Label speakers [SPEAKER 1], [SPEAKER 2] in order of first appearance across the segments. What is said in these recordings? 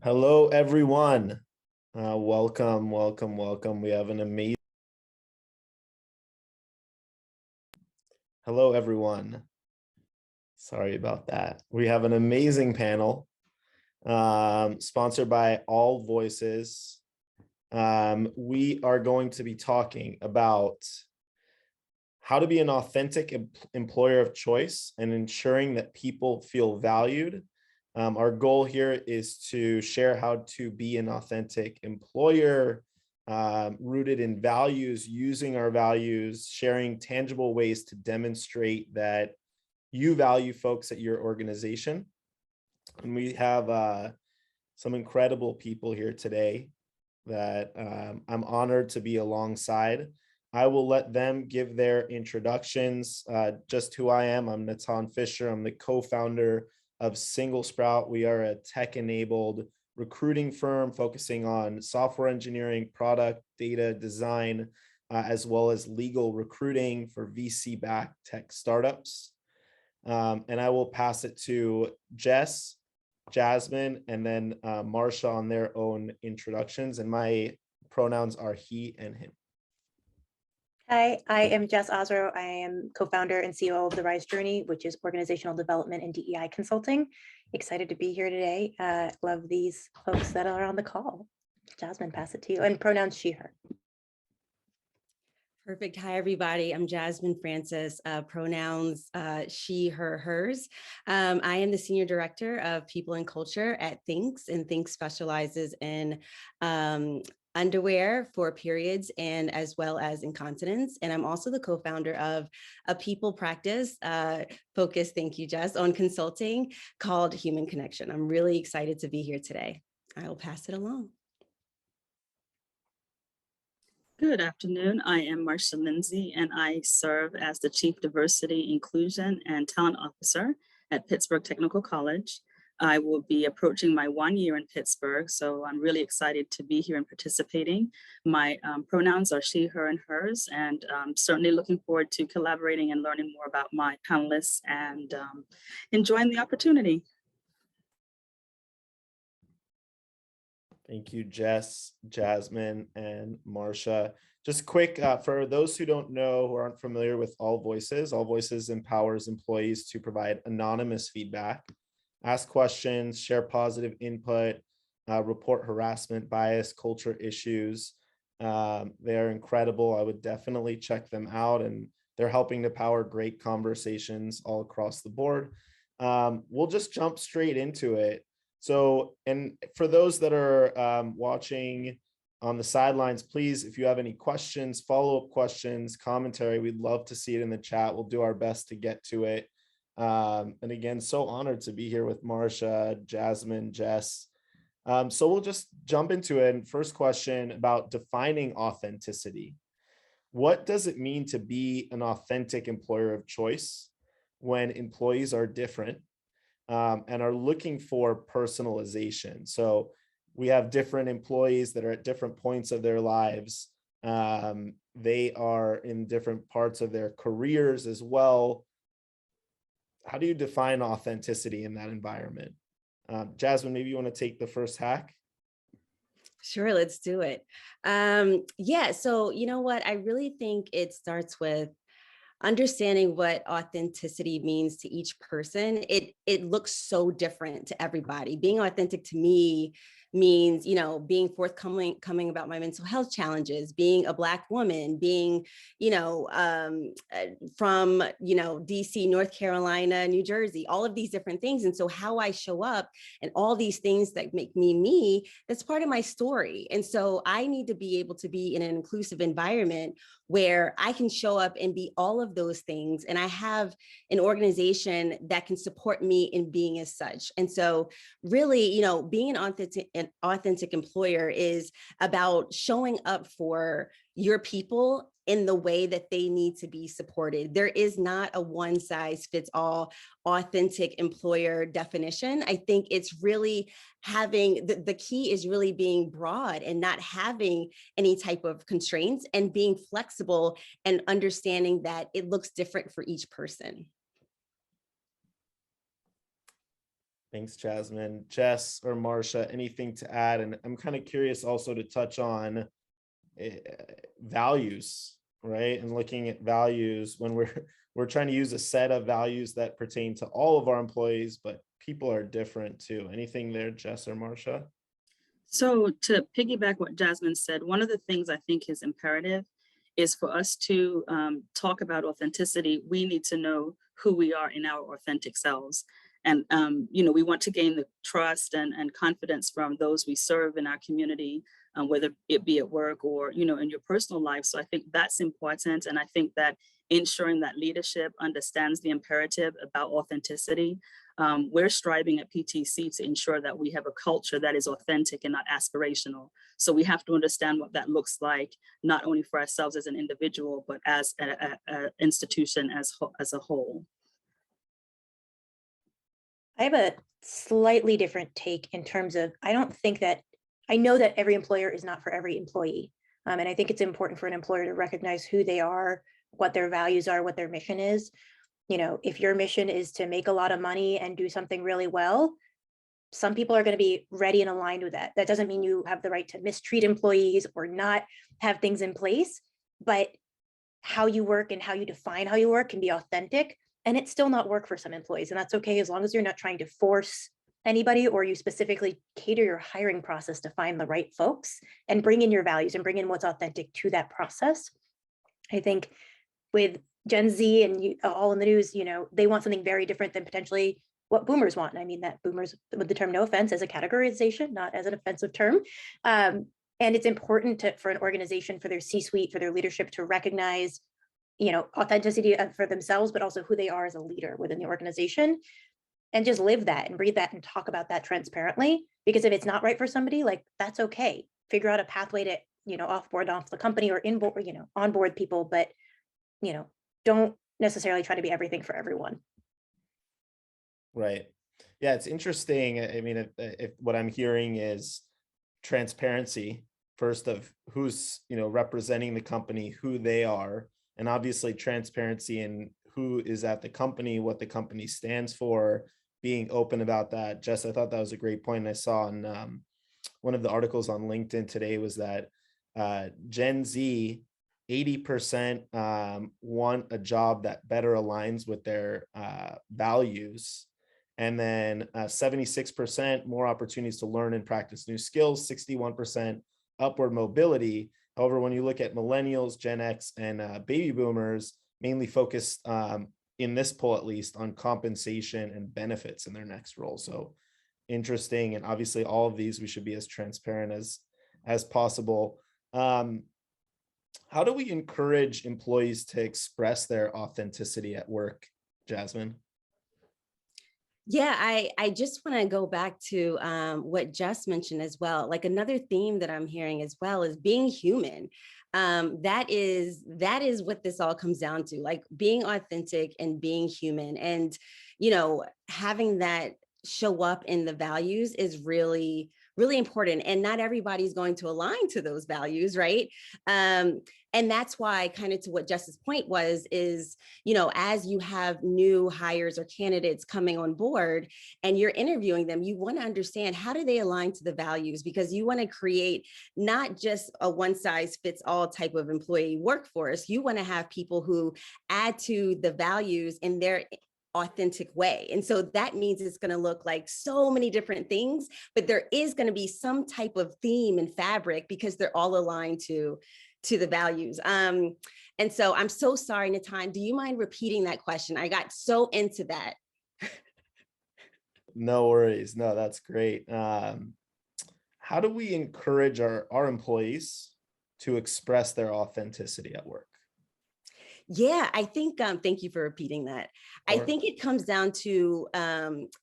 [SPEAKER 1] Hello, everyone. Welcome. We have an amazing. Hello, everyone. Sorry about that. We have an amazing panel sponsored by AllVoices. We are going to be talking about how to be an authentic employer of choice and ensuring that people feel valued. Our goal here is to share how to be an authentic employer, rooted in values, using our values, sharing tangible ways to demonstrate that you value folks at your organization. And we have some incredible people here today that I'm honored to be alongside. I will let them give their introductions. Just who I am. I'm Natan Fisher. I'm the co-founder of SingleSprout. We are a tech-enabled recruiting firm focusing on software engineering, product, data design, as well as legal recruiting for VC-backed tech startups. And I will pass it to Jess, Jasmine, and then Marsha on their own introductions. And my pronouns are he and him.
[SPEAKER 2] Hi, I am Jess Osrow. I am co-founder and CEO of The Rise Journey, which is organizational development and DEI consulting. Excited to be here today. Love these folks that are on the call. Jasmine, pass it to you. And pronouns she, her.
[SPEAKER 3] Perfect. Hi, everybody. I'm Jasmine Francis, pronouns she, her, hers. I am the Senior Director of People and Culture at Thinks, and Thinks specializes in underwear for periods and as well as incontinence. And I'm also the co-founder of a people practice focused, thank you, Jess, on consulting called Human Connection. I'm really excited to be here today. I will pass it along.
[SPEAKER 4] Good afternoon. I am Marsha, Lindsay, and I serve as the Chief Diversity, Inclusion, and Talent Officer at Pittsburgh Technical College. I will be approaching my 1 year in Pittsburgh, so I'm really excited to be here and participating. My pronouns are she, her, and hers, and certainly looking forward to collaborating and learning more about my panelists and enjoying the opportunity.
[SPEAKER 1] Thank you, Jess, Jasmine, and Marsha. Just quick, for those who don't know, who aren't familiar with AllVoices empowers employees to provide anonymous feedback, ask questions, share positive input, report harassment, bias, culture issues. They are incredible. I would definitely check them out, and they're helping to power great conversations all across the board. We'll just jump straight into it. So, and for those that are watching on the sidelines, please, if you have any questions, follow-up questions, commentary, we'd love to see it in the chat. We'll do our best to get to it. And again, so honored to be here with Marsha, Jasmine, Jess. So we'll just jump into it. And first question about defining authenticity. What does it mean to be an authentic employer of choice when employees are different? And are looking for personalization. So we have different employees that are at different points of their lives. They are in different parts of their careers as well. How do you define authenticity in that environment? Jasmine, maybe you want to take the first hack?
[SPEAKER 3] Sure, let's do it. Yeah, so you know what? I really think it starts with understanding what authenticity means to each person. It looks so different to everybody. Being authentic to me means, you know, being forthcoming about my mental health challenges, being a Black woman, being, you know, from, you know, DC, North Carolina, New Jersey, all of these different things. And so how I show up and all these things that make me me, that's part of my story. And so I need to be able to be in an inclusive environment where I can show up and be all of those things. And I have an organization that can support me in being as such. And so really, you know, being an authentic employer is about showing up for your people in the way that they need to be supported. There is not a one size fits all authentic employer definition. I think it's really having, the key is really being broad and not having any type of constraints and being flexible and understanding that it looks different for each person.
[SPEAKER 1] Thanks, Jasmine. Jess or Marsha, anything to add? And I'm kind of curious also to touch on values, right? And looking at values when we're trying to use a set of values that pertain to all of our employees, but people are different too. Anything there, Jess or Marsha?
[SPEAKER 4] So to piggyback what Jasmine said, one of the things I think is imperative is for us to talk about authenticity. We need to know who we are in our authentic selves. And, we want to gain the trust and confidence from those we serve in our community, whether it be at work or, in your personal life. So I think that's important. And I think that ensuring that leadership understands the imperative about authenticity. We're striving at PTC to ensure that we have a culture that is authentic and not aspirational. So we have to understand what that looks like, not only for ourselves as an individual, but as an institution as a whole.
[SPEAKER 2] I have a slightly different take in terms of, I know that every employer is not for every employee. And I think it's important for an employer to recognize who they are, what their values are, what their mission is. If your mission is to make a lot of money and do something really well, some people are going to be ready and aligned with that. That doesn't mean you have the right to mistreat employees or not have things in place, but how you work and how you define how you work can be authentic, and it's still not work for some employees. And that's okay, as long as you're not trying to force anybody, or you specifically cater your hiring process to find the right folks and bring in your values and bring in what's authentic to that process. I think with Gen Z and all in the news, they want something very different than potentially what boomers want. And I mean that boomers, with the term no offense, as a categorization, not as an offensive term. And it's important for an organization, for their C-suite, for their leadership to recognize, authenticity for themselves, but also who they are as a leader within the organization, and just live that and breathe that and talk about that transparently. Because if it's not right for somebody, like, that's okay. Figure out a pathway to, offboard off the company or onboard people, but, don't necessarily try to be everything for everyone.
[SPEAKER 1] Right. Yeah, it's interesting. I mean, if what I'm hearing is transparency first of who's, representing the company, who they are, and obviously transparency in who is at the company, what the company stands for, being open about that. Jess, I thought that was a great point. I saw on one of the articles on LinkedIn today was that Gen Z, 80% want a job that better aligns with their values. And then 76% more opportunities to learn and practice new skills, 61% upward mobility. However, when you look at millennials, Gen X, and baby boomers, mainly focused in this poll, at least, on compensation and benefits in their next role. So interesting. And obviously all of these, we should be as transparent as possible. How do we encourage employees to express their authenticity at work, Jasmine?
[SPEAKER 3] Yeah, I just want to go back to what Jess mentioned as well. Like, another theme that I'm hearing as well is being human. That is what this all comes down to, like being authentic and being human, and having that show up in the values is really, really important. And not everybody's going to align to those values, right? And that's why, kind of to what Jess's point was, is, as you have new hires or candidates coming on board and you're interviewing them, you want to understand, how do they align to the values? Because you want to create not just a one size fits all type of employee workforce. You want to have people who add to the values in their authentic way. And so that means it's going to look like so many different things, but there is going to be some type of theme and fabric, because they're all aligned to the values. And so I'm so sorry, Natan, do you mind repeating that question? I got so into that.
[SPEAKER 1] No worries. No, that's great. How do we encourage our employees to express their authenticity at work?
[SPEAKER 3] Yeah, I think, thank you for repeating that.
[SPEAKER 1] Sure.
[SPEAKER 3] I think it comes down to,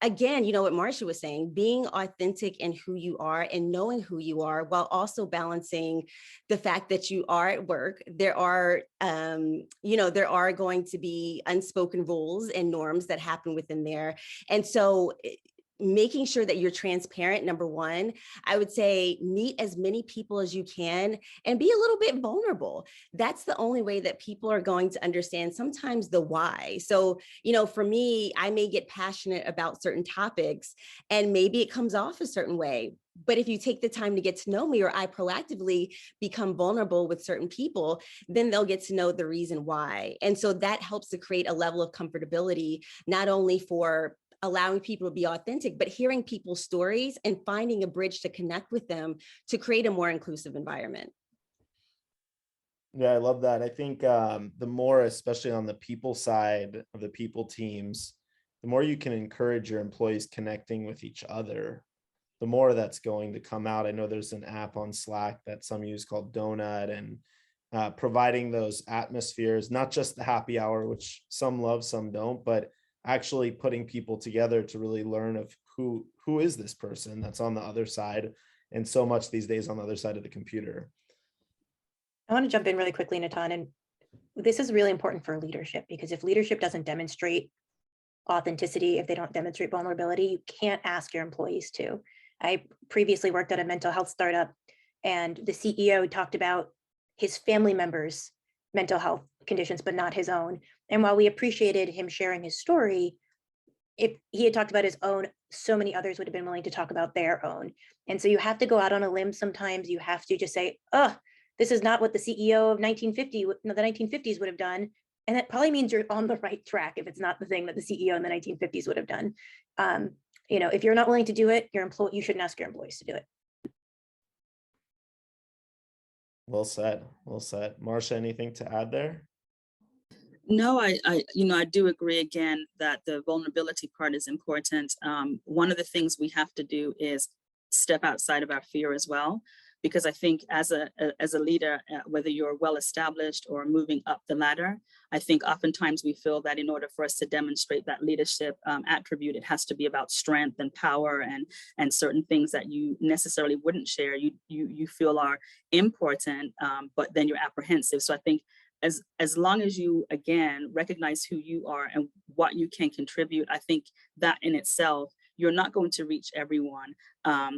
[SPEAKER 3] again, what Marsha was saying, being authentic in who you are and knowing who you are, while also balancing the fact that you are at work. There are, there are going to be unspoken rules and norms that happen within there. And so making sure that you're transparent, number one. I would say meet as many people as you can and be a little bit vulnerable. That's the only way that people are going to understand sometimes the why. So, for me, I may get passionate about certain topics and maybe it comes off a certain way. But if you take the time to get to know me, or I proactively become vulnerable with certain people, then they'll get to know the reason why. And so that helps to create a level of comfortability, not only for allowing people to be authentic, but hearing people's stories and finding a bridge to connect with them to create a more inclusive environment.
[SPEAKER 1] Yeah, I love that. I think the more, especially on the people side of the people teams, the more you can encourage your employees connecting with each other, the more that's going to come out. I know there's an app on Slack that some use called Donut, and providing those atmospheres, not just the happy hour, which some love, some don't, but actually putting people together to really learn of who is this person that's on the other side, and so much these days on the other side of the computer.
[SPEAKER 2] I want to jump in really quickly, Natan, and this is really important for leadership, because if leadership doesn't demonstrate authenticity, if they don't demonstrate vulnerability, you can't ask your employees to. I previously worked at a mental health startup, and the CEO talked about his family members' mental health conditions, but not his own. And while we appreciated him sharing his story, if he had talked about his own, so many others would have been willing to talk about their own. And so you have to go out on a limb sometimes. You have to just say, oh, this is not what the CEO of the 1950s would have done. And that probably means you're on the right track if it's not the thing that the CEO in the 1950s would have done. If you're not willing to do it, you shouldn't ask your employees to do it.
[SPEAKER 1] Well said. Well said. Marsha, anything to add there?
[SPEAKER 4] No, I do agree again that the vulnerability part is important. One of the things we have to do is step outside of our fear as well, because I think as a leader, whether you're well established or moving up the ladder, I think oftentimes we feel that in order for us to demonstrate that leadership attribute, it has to be about strength and power and certain things that you necessarily wouldn't share. You feel are important, but then you're apprehensive. So I think as long as you, again, recognize who you are and what you can contribute, I think that in itself, you're not going to reach everyone.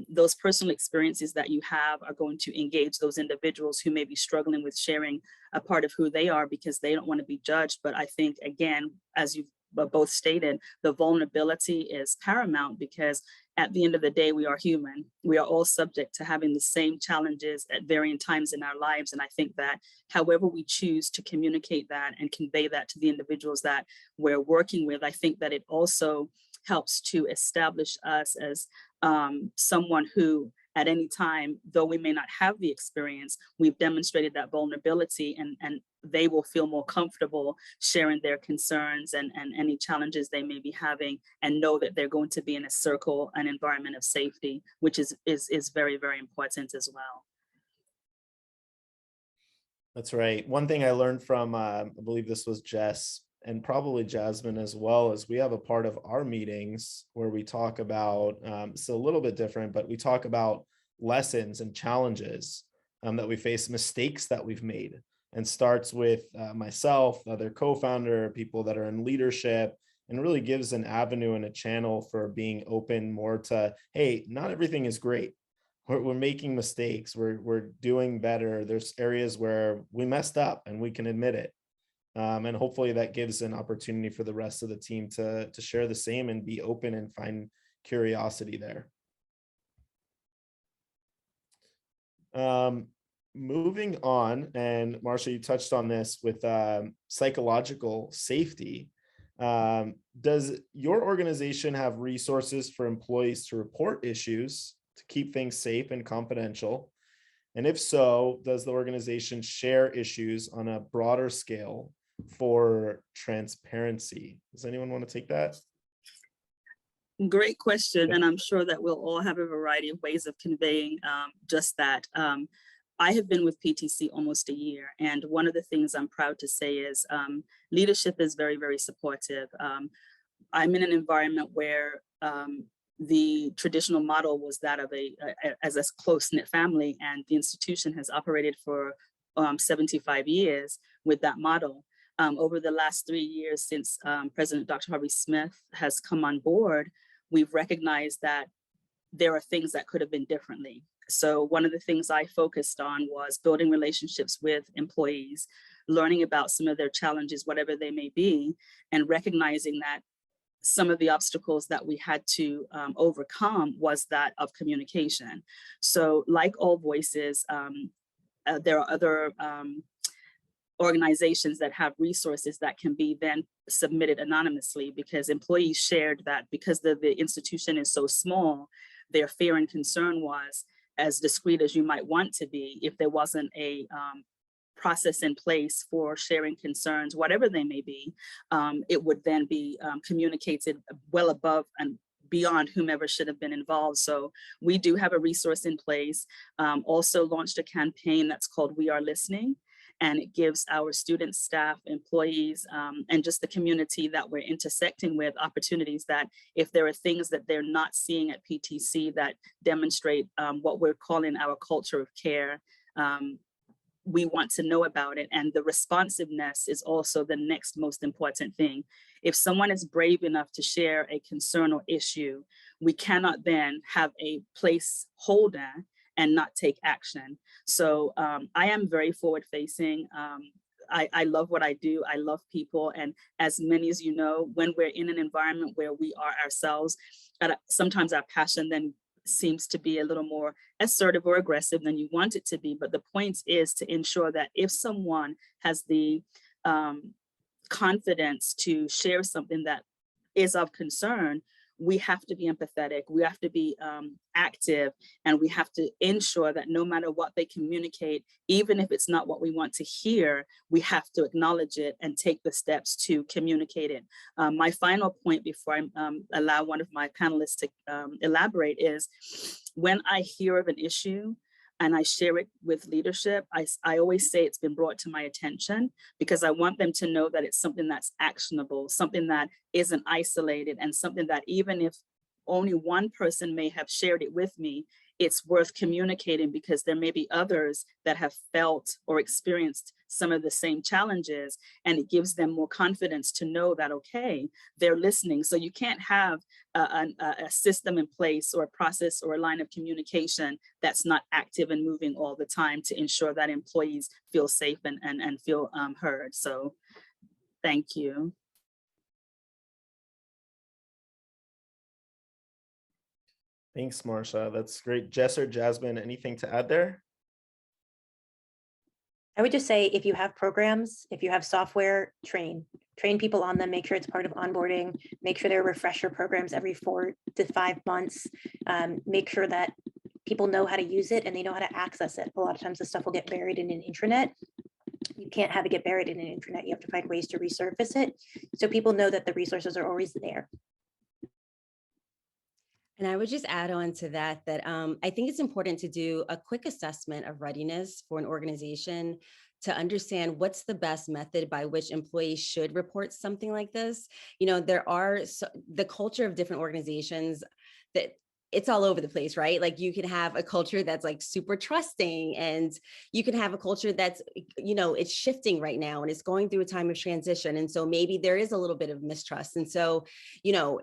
[SPEAKER 4] Those personal experiences that you have are going to engage those individuals who may be struggling with sharing a part of who they are because they don't want to be judged. But I think, again, as you've both stated, the vulnerability is paramount, because at the end of the day, we are human. We are all subject to having the same challenges at varying times in our lives. And I think that however we choose to communicate that and convey that to the individuals that we're working with, I think that it also helps to establish us as someone who, at any time, though we may not have the experience, we've demonstrated that vulnerability, and they will feel more comfortable sharing their concerns and any challenges they may be having, and know that they're going to be in a circle, an environment of safety, which is very, very important as well.
[SPEAKER 1] That's right. One thing I learned from, I believe this was Jess and probably Jasmine as well, is we have a part of our meetings where we talk about, it's a little bit different, but we talk about lessons and challenges that we face, mistakes that we've made, and starts with myself, other co-founder, people that are in leadership, and really gives an avenue and a channel for being open more to, hey, not everything is great. We're making mistakes. We're doing better. There's areas where we messed up and we can admit it. And hopefully that gives an opportunity for the rest of the team to share the same and be open and find curiosity there. Moving on, and Marsha, you touched on this with psychological safety. Does your organization have resources for employees to report issues to keep things safe and confidential? And if so, does the organization share issues on a broader scale for transparency? Does anyone want to take that?
[SPEAKER 4] Great question. And I'm sure that we'll all have a variety of ways of conveying just that. I have been with PTC almost a year. And one of the things I'm proud to say is leadership is very, very supportive. I'm in an environment where the traditional model was that of as a close-knit family, and the institution has operated for 75 years with that model. Over the last 3 years since President Dr. Harvey Smith has come on board, we've recognized that there are things that could have been differently. So one of the things I focused on was building relationships with employees, learning about some of their challenges, whatever they may be, and recognizing that some of the obstacles that we had to overcome was that of communication. So like AllVoices, there are other organizations that have resources that can be then submitted anonymously, because employees shared that because the institution is so small, their fear and concern was, as discreet as you might want to be, if there wasn't a process in place for sharing concerns, whatever they may be, it would then be communicated well above and beyond whomever should have been involved. So we do have a resource in place. Also launched a campaign that's called We Are Listening, and it gives our students, staff, employees, and just the community that we're intersecting with opportunities that if there are things that they're not seeing at PTC that demonstrate what we're calling our culture of care, we want to know about it. And the responsiveness is also the next most important thing. If someone is brave enough to share a concern or issue, we cannot then have a placeholder and not take action. So I am very forward facing. I love what I do. I love people. And as many as you know, when we're in an environment where we are ourselves, sometimes our passion then seems to be a little more assertive or aggressive than you want it to be. But the point is to ensure that if someone has the confidence to share something that is of concern, we have to be empathetic, we have to be active, and we have to ensure that no matter what they communicate, even if it's not what we want to hear, we have to acknowledge it and take the steps to communicate it. My final point before I allow one of my panelists to elaborate is, when I hear of an issue and I share it with leadership, I always say it's been brought to my attention, because I want them to know that it's something that's actionable, something that isn't isolated, and something that even if only one person may have shared it with me, it's worth communicating, because there may be others that have felt or experienced some of the same challenges, and it gives them more confidence to know that, okay, they're listening. So you can't have a system in place or a process or a line of communication that's not active and moving all the time to ensure that employees feel safe and feel heard. So thank you.
[SPEAKER 1] Thanks, Marsha. That's great. Jess or Jasmine, anything to add there?
[SPEAKER 2] I would just say, if you have programs, if you have software, train people on them, make sure it's part of onboarding, make sure there are refresher programs every 4 to 5 months, make sure that people know how to use it and they know how to access it. A lot of times the stuff will get buried in an intranet. You can't have it get buried in an intranet. You have to find ways to resurface it, so people know that the resources are always there.
[SPEAKER 3] And I would just add on to that, I think it's important to do a quick assessment of readiness for an organization to understand what's the best method by which employees should report something like this. You know, there are the culture of different organizations that it's all over the place, right? Like you can have a culture that's like super trusting, and you can have a culture that's, you know, it's shifting right now and it's going through a time of transition. And so maybe there is a little bit of mistrust. And so, you know,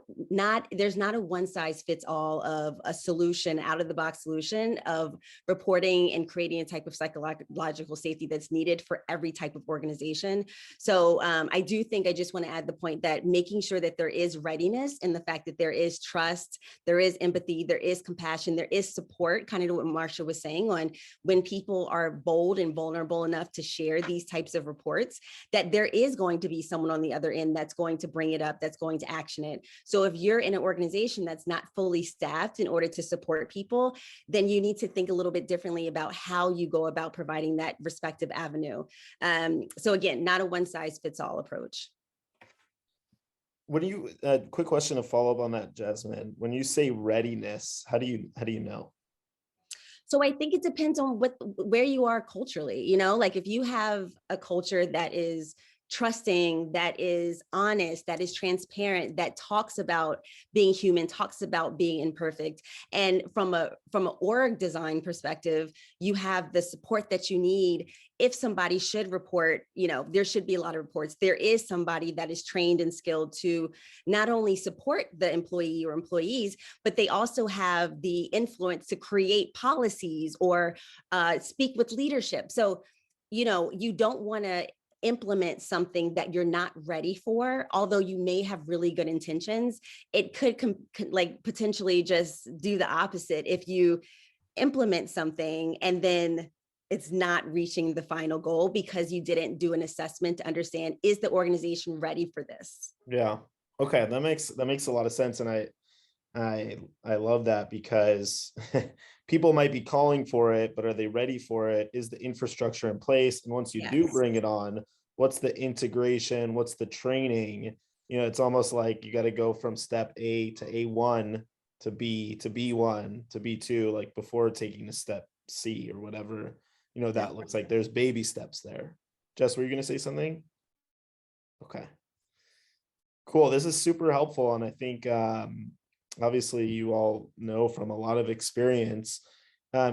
[SPEAKER 3] there's not a one size fits all of a solution, out of the box solution of reporting and creating a type of psychological safety that's needed for every type of organization. So I do think I just want to add the point that making sure that there is readiness and the fact that there is trust, there is empathy, there is compassion, there is support, kind of what Marsha was saying on when people are bold and vulnerable enough to share these types of reports, that there is going to be someone on the other end that's going to bring it up, that's going to action it. So if you're in an organization that's not fully staffed in order to support people, then you need to think a little bit differently about how you go about providing that respective avenue. So again, not a one size fits all approach.
[SPEAKER 1] When you quick question to follow up on that, Jasmine, when you say readiness, how do you know?
[SPEAKER 3] So I think it depends on where you are culturally, you know, like if you have a culture that is trusting, that is honest, that is transparent, that talks about being human, talks about being imperfect. And from an org design perspective, you have the support that you need. If somebody should report, there should be a lot of reports. There is somebody that is trained and skilled to not only support the employee or employees, but they also have the influence to create policies or speak with leadership. So, you don't want to implement something that you're not ready for, although you may have really good intentions. It could potentially just do the opposite if you implement something and then it's not reaching the final goal because you didn't do an assessment to understand, is the organization ready for this?
[SPEAKER 1] Yeah. Okay. That makes a lot of sense. And I love that, because people might be calling for it, but are they ready for it? Is the infrastructure in place? And once you do bring it on, what's the integration? What's the training? It's almost like you got to go from step A to A1 to B to B1 to B2, like before taking to step C or whatever, that looks like. There's baby steps there. Jess, were you going to say something? Okay. Cool. This is super helpful. And I think, obviously you all know from a lot of experience,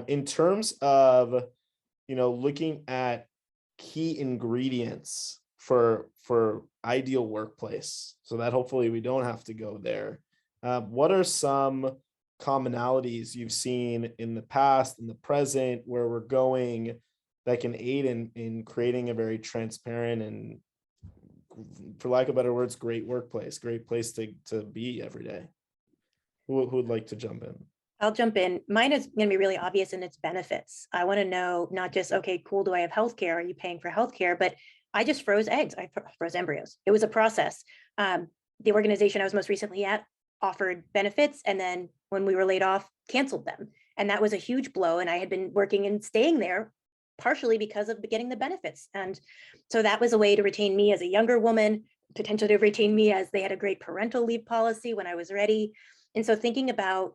[SPEAKER 1] in terms of, looking at key ingredients for ideal workplace, so that hopefully we don't have to go there. What are some commonalities you've seen in the past, in the present, where we're going, that can aid in creating a very transparent and, for lack of better words, great workplace, great place to be every day? Who would like to jump in?
[SPEAKER 2] I'll jump in. Mine is going to be really obvious in its benefits. I want to know not just, okay, cool, do I have healthcare? Are you paying for healthcare? But I just froze eggs. I froze embryos. It was a process. The organization I was most recently at offered benefits, and then when we were laid off, canceled them. And that was a huge blow. And I had been working and staying there partially because of getting the benefits. And so that was a way to retain me as a younger woman, potentially to retain me as they had a great parental leave policy when I was ready. And so thinking about,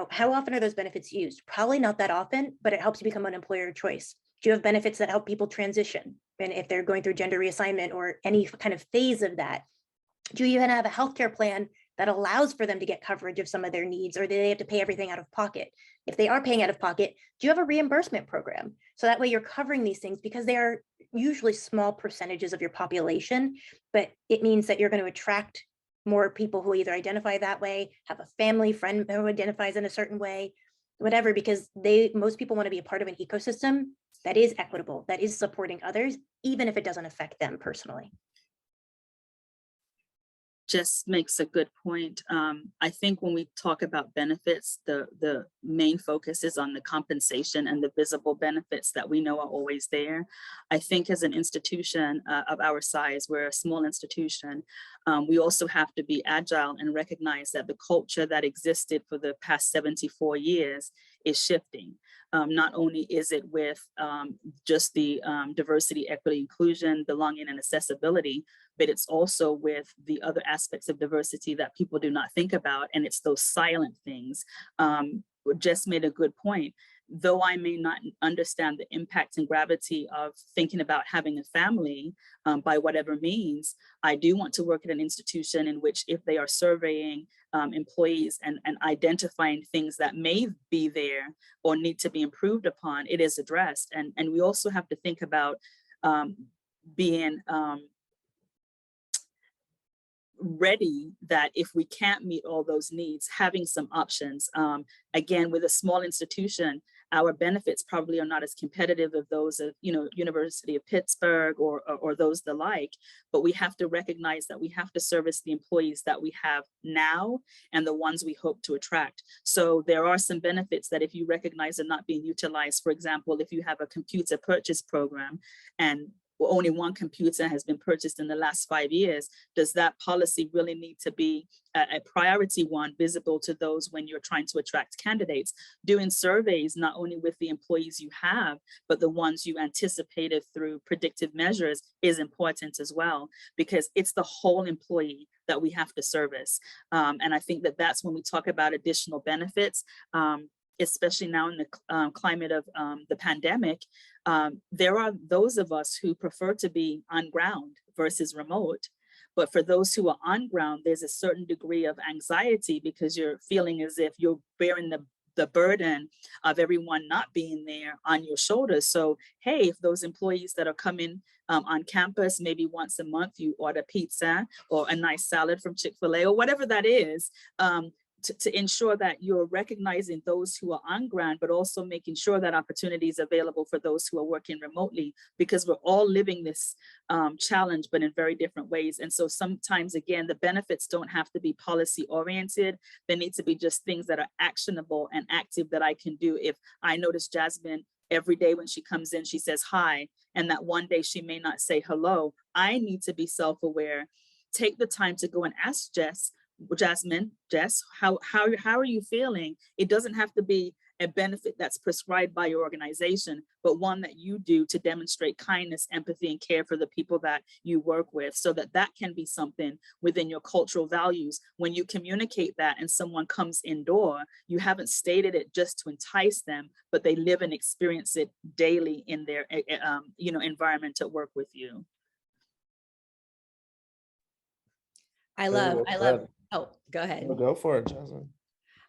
[SPEAKER 2] how often are those benefits used? Probably not that often, but it helps you become an employer of choice. Do you have benefits that help people transition? And if they're going through gender reassignment or any kind of phase of that, do you even have a healthcare plan that allows for them to get coverage of some of their needs, or do they have to pay everything out of pocket? If they are paying out of pocket, do you have a reimbursement program? So that way you're covering these things, because they are usually small percentages of your population, but it means that you're going to attract more people who either identify that way, have a family friend who identifies in a certain way, whatever, because most people want to be a part of an ecosystem that is equitable, that is supporting others, even if it doesn't affect them personally.
[SPEAKER 4] Just makes a good point. I think when we talk about benefits, the main focus is on the compensation and the visible benefits that we know are always there. I think as an institution of our size, we're a small institution, we also have to be agile and recognize that the culture that existed for the past 74 years is shifting. Not only is it with just the diversity, equity, inclusion, belonging, and accessibility, but it's also with the other aspects of diversity that people do not think about. And it's those silent things. Jess made a good point. Though I may not understand the impact and gravity of thinking about having a family by whatever means, I do want to work at an institution in which, if they are surveying employees and identifying things that may be there or need to be improved upon, it is addressed. And we also have to think about being ready, that if we can't meet all those needs, having some options. Again, with a small institution, our benefits probably are not as competitive as those of, University of Pittsburgh or those the like, but we have to recognize that we have to service the employees that we have now and the ones we hope to attract. So there are some benefits that if you recognize are not being utilized, for example, if you have a computer purchase program and only one computer has been purchased in the last 5 years, does that policy really need to be a priority one, visible to those when you're trying to attract candidates? Doing surveys, not only with the employees you have, but the ones you anticipated through predictive measures is important as well, because it's the whole employee that we have to service. And I think that that's when we talk about additional benefits, especially now in the climate of the pandemic. There are those of us who prefer to be on ground versus remote. But for those who are on ground, there's a certain degree of anxiety because you're feeling as if you're bearing the burden of everyone not being there on your shoulders. So, hey, if those employees that are coming on campus, maybe once a month, you order pizza or a nice salad from Chick-fil-A or whatever that is, to ensure that you're recognizing those who are on ground, but also making sure that opportunity is available for those who are working remotely, because we're all living this challenge, but in very different ways. And so sometimes, again, the benefits don't have to be policy oriented. They need to be just things that are actionable and active that I can do. If I notice Jasmine every day when she comes in, she says hi, and that one day she may not say hello, I need to be self-aware. Take the time to go and ask Jasmine, how are you feeling? It doesn't have to be a benefit that's prescribed by your organization, but one that you do to demonstrate kindness, empathy, and care for the people that you work with, so that that can be something within your cultural values. When you communicate that and someone comes indoor, you haven't stated it just to entice them, but they live and experience it daily in their environment at work with you.
[SPEAKER 3] I love, oh, go ahead.
[SPEAKER 1] Well, go for it, Jasmine.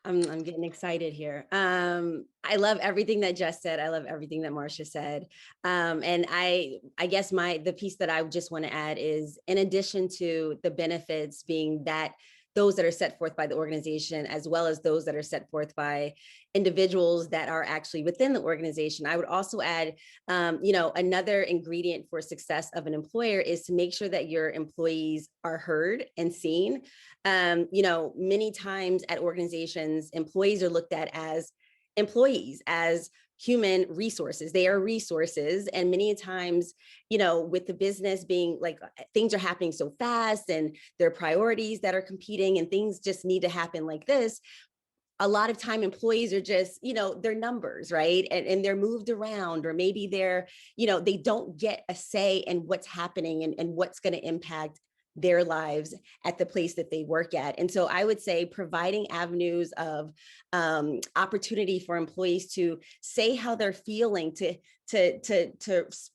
[SPEAKER 3] I'm getting excited here. I love everything that Jess said. I love everything that Marsha said. And I guess the piece that I just want to add is, in addition to the benefits being that those that are set forth by the organization, as well as those that are set forth by individuals that are actually within the organization, I would also add, another ingredient for success of an employer is to make sure that your employees are heard and seen. Many times at organizations, employees are looked at as employees, as human resources. They are resources. And many times, with the business being like, things are happening so fast and there are priorities that are competing and things just need to happen like this. A lot of time employees are just, they're numbers, right? And they're moved around, or maybe they're, they don't get a say in what's happening and what's going to impact their lives at the place that they work at. And so I would say providing avenues of opportunity for employees to say how they're feeling, to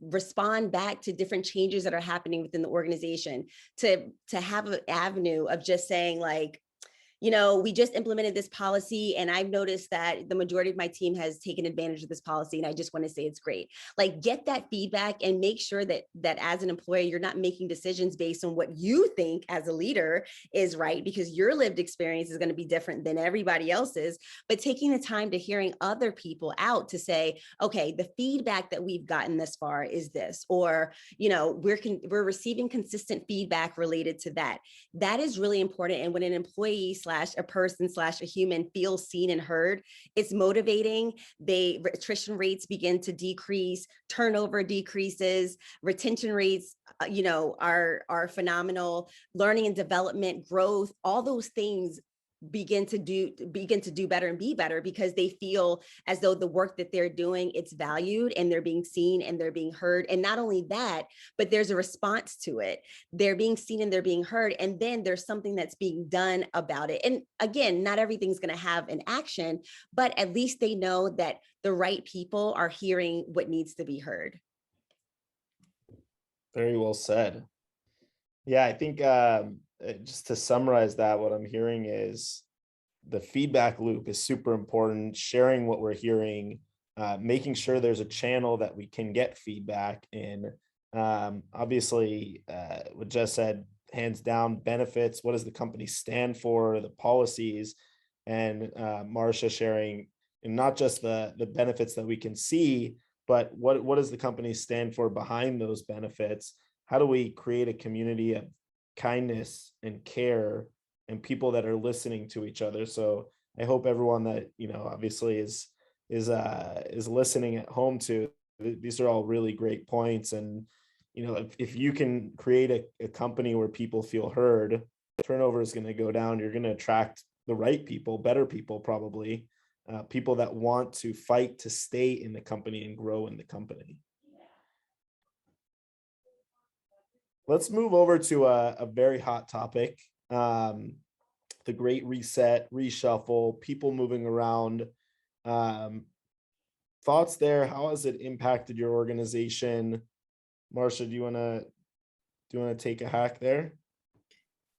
[SPEAKER 3] respond back to different changes that are happening within the organization, to have an avenue of just saying like, we just implemented this policy and I've noticed that the majority of my team has taken advantage of this policy and I just want to say it's great. Like, get that feedback and make sure that as an employer, you're not making decisions based on what you think as a leader is right, because your lived experience is going to be different than everybody else's, but taking the time to hearing other people out to say, okay, the feedback that we've gotten this far is this, or, we're receiving consistent feedback related to that. That is really important. And when an employee / a person / a human feels seen and heard, it's motivating. Attrition rates begin to decrease, turnover decreases, retention rates, are phenomenal. Learning and development, growth, all those things begin to do better and be better, because they feel as though the work that they're doing, it's valued and they're being seen and they're being heard. And not only that, but there's a response to it. They're being seen and they're being heard. And then there's something that's being done about it. And again, not everything's going to have an action, but at least they know that the right people are hearing what needs to be heard.
[SPEAKER 1] Very well said. Yeah, I think just to summarize that, what I'm hearing is the feedback loop is super important. Sharing what we're hearing, making sure there's a channel that we can get feedback in. Obviously, what Jess said, hands down, benefits. What does the company stand for? The policies, and Marsha sharing, and not just the benefits that we can see, but what does the company stand for behind those benefits? How do we create a community of kindness and care and people that are listening to each other? So I hope everyone that, obviously is listening at home to, these are all really great points. And, if you can create a company where people feel heard, turnover is going to go down. You're going to attract the right people, better people, probably people that want to fight to stay in the company and grow in the company. Let's move over to a very hot topic, the Great Reset, reshuffle, people moving around. Thoughts there? How has it impacted your organization? Marsha, do you want to do you want to take a hack there?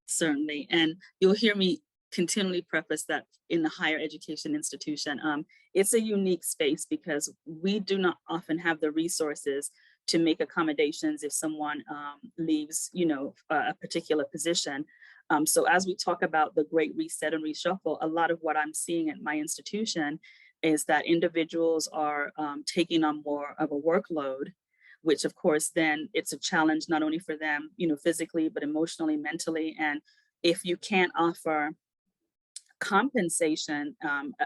[SPEAKER 4] Certainly. And you'll hear me continually preface that in the higher education institution, it's a unique space because we do not often have the resources to make accommodations if someone leaves, a particular position. So as we talk about the great reset and reshuffle, a lot of what I'm seeing at my institution is that individuals are taking on more of a workload, which of course, then it's a challenge not only for them, physically, but emotionally, mentally. And if you can't offer compensation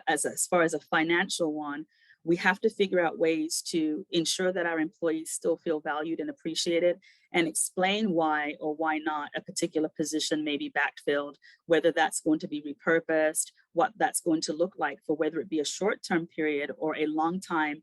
[SPEAKER 4] as far as a financial one, we have to figure out ways to ensure that our employees still feel valued and appreciated, and explain why or why not a particular position may be backfilled, whether that's going to be repurposed, what that's going to look like for whether it be a short-term period or a long-time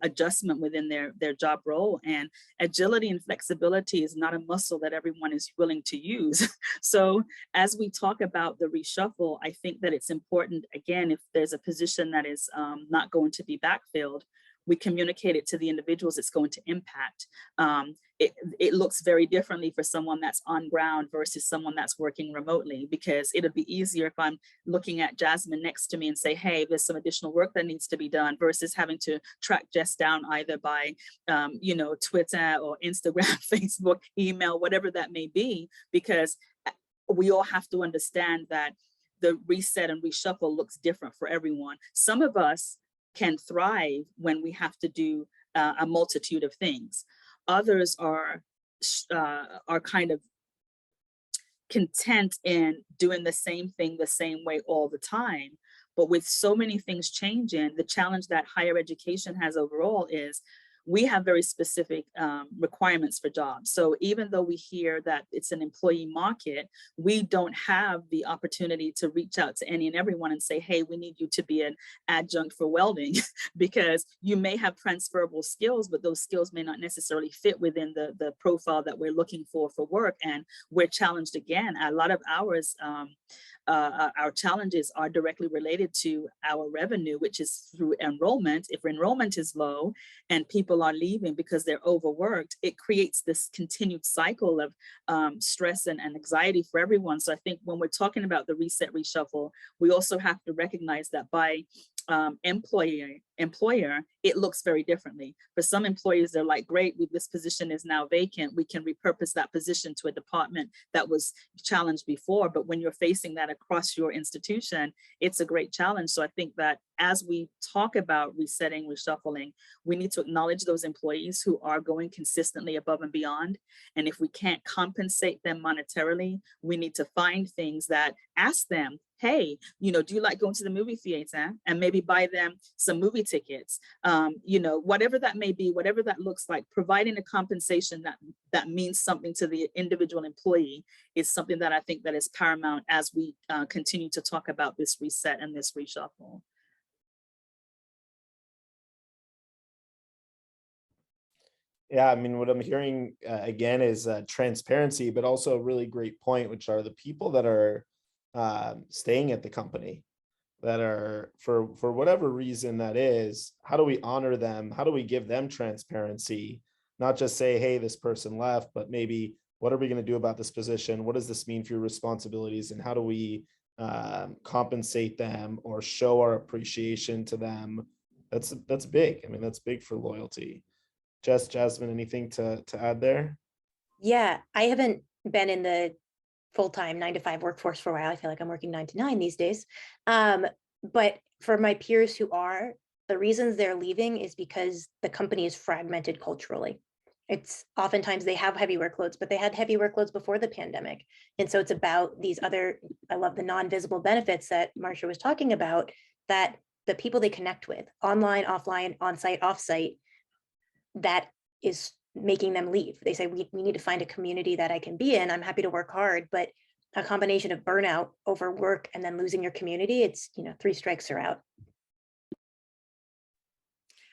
[SPEAKER 4] adjustment within their job role. And agility and flexibility is not a muscle that everyone is willing to use. So as we talk about the reshuffle, I think that it's important, again, if there's a position that is not going to be backfilled, we communicate it to the individuals it's going to impact. It looks very differently for someone that's on ground versus someone that's working remotely, because it'll be easier if I'm looking at Jasmine next to me and say, hey, there's some additional work that needs to be done, versus having to track Jess down either by, Twitter or Instagram, Facebook, email, whatever that may be, because we all have to understand that the reset and reshuffle looks different for everyone. Some of us can thrive when we have to do a multitude of things. Others are kind of content in doing the same thing the same way all the time. But with so many things changing, the challenge that higher education has overall is we have very specific requirements for jobs. So even though we hear that it's an employee market, we don't have the opportunity to reach out to any and everyone and say, hey, we need you to be an adjunct for welding, because you may have transferable skills, but those skills may not necessarily fit within the profile that we're looking for work. And we're challenged again. A lot of our challenges are directly related to our revenue, which is through enrollment. If enrollment is low and people are leaving because they're overworked, it creates this continued cycle of stress and anxiety for everyone. So I think when we're talking about the reset reshuffle, we also have to recognize that by employer, it looks very differently. For some employers, they're like, great, this position is now vacant. We can repurpose that position to a department that was challenged before. But when you're facing that across your institution, it's a great challenge. So I think that as we talk about resetting, reshuffling, we need to acknowledge those employees who are going consistently above and beyond. And if we can't compensate them monetarily, we need to find things that ask them, hey, do you like going to the movie theater? And maybe buy them some movie tickets, whatever that may be, whatever that looks like. Providing a compensation that means something to the individual employee is something that I think that is paramount as we continue to talk about this reset and this reshuffle.
[SPEAKER 1] Yeah, I mean, what I'm hearing again is transparency, but also a really great point, which are the people that are staying at the company, that are for whatever reason that is. How do we honor them? How do we give them transparency? Not just say, hey, this person left, but maybe what are we going to do about this position? What does this mean for your responsibilities? And how do we compensate them or show our appreciation to them? That's big. I mean, that's big for loyalty. Jasmine, anything to add there?
[SPEAKER 2] Yeah, I haven't been in the full-time 9-to-5 workforce for a while. I feel like I'm working 9 to 9 these days. But for my peers who are, the reasons they're leaving is because the company is fragmented culturally. It's oftentimes they have heavy workloads, but they had heavy workloads before the pandemic. And so it's about these other, I love the non-visible benefits that Marsha was talking about, that the people they connect with, online, offline, on-site, off-site, that is making them leave. They say, we need to find a community that I can be in. I'm happy to work hard, but a combination of burnout, overwork, and then losing your community, it's, 3 strikes are out.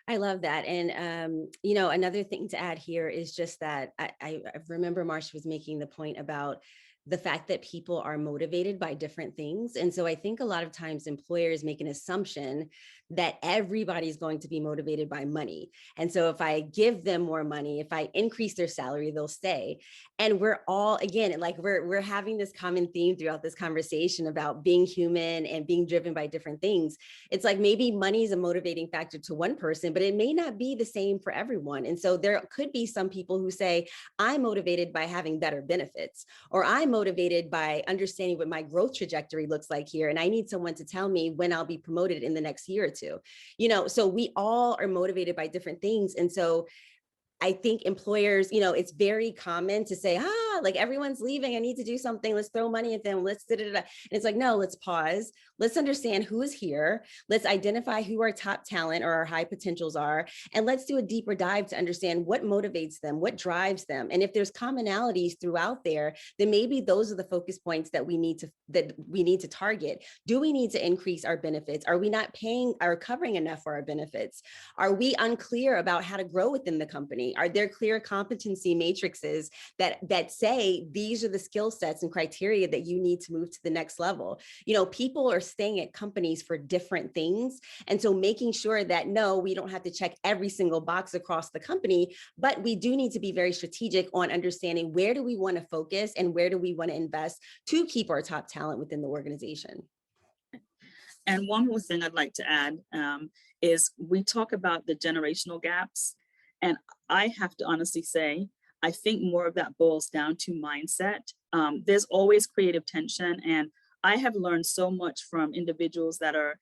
[SPEAKER 3] I love that. And, another thing to add here is just that I remember Marsha was making the point about the fact that people are motivated by different things. And so I think a lot of times employers make an assumption that everybody's going to be motivated by money. And so if I give them more money, if I increase their salary, they'll stay. And we're all, again, like we're having this common theme throughout this conversation about being human and being driven by different things. It's like maybe money is a motivating factor to one person, but it may not be the same for everyone. And so there could be some people who say, I'm motivated by having better benefits, or I'm motivated by understanding what my growth trajectory looks like here. And I need someone to tell me when I'll be promoted in the next year or two. You know, so we all are motivated by different things. And so I think employers, you know, it's very common to say, like everyone's leaving, I need to do something, let's throw money at them, let's da-da-da-da. And it's like, no, let's pause. Let's understand who is here. Let's identify who our top talent or our high potentials are. And let's do a deeper dive to understand what motivates them, what drives them. And if there's commonalities throughout there, then maybe those are the focus points that we need to target. Do we need to increase our benefits? Are we not paying or covering enough for our benefits? Are we unclear about how to grow within the company? Are there clear competency matrices that say these are the skill sets and criteria that you need to move to the next level? You know, people are staying at companies for different things. And so making sure that, no, we don't have to check every single box across the company, but we do need to be very strategic on understanding where do we want to focus and where do we want to invest to keep our top talent within the organization.
[SPEAKER 4] And one more thing I'd like to add is we talk about the generational gaps. And I have to honestly say, I think more of that boils down to mindset. There's always creative tension. And I have learned so much from individuals that are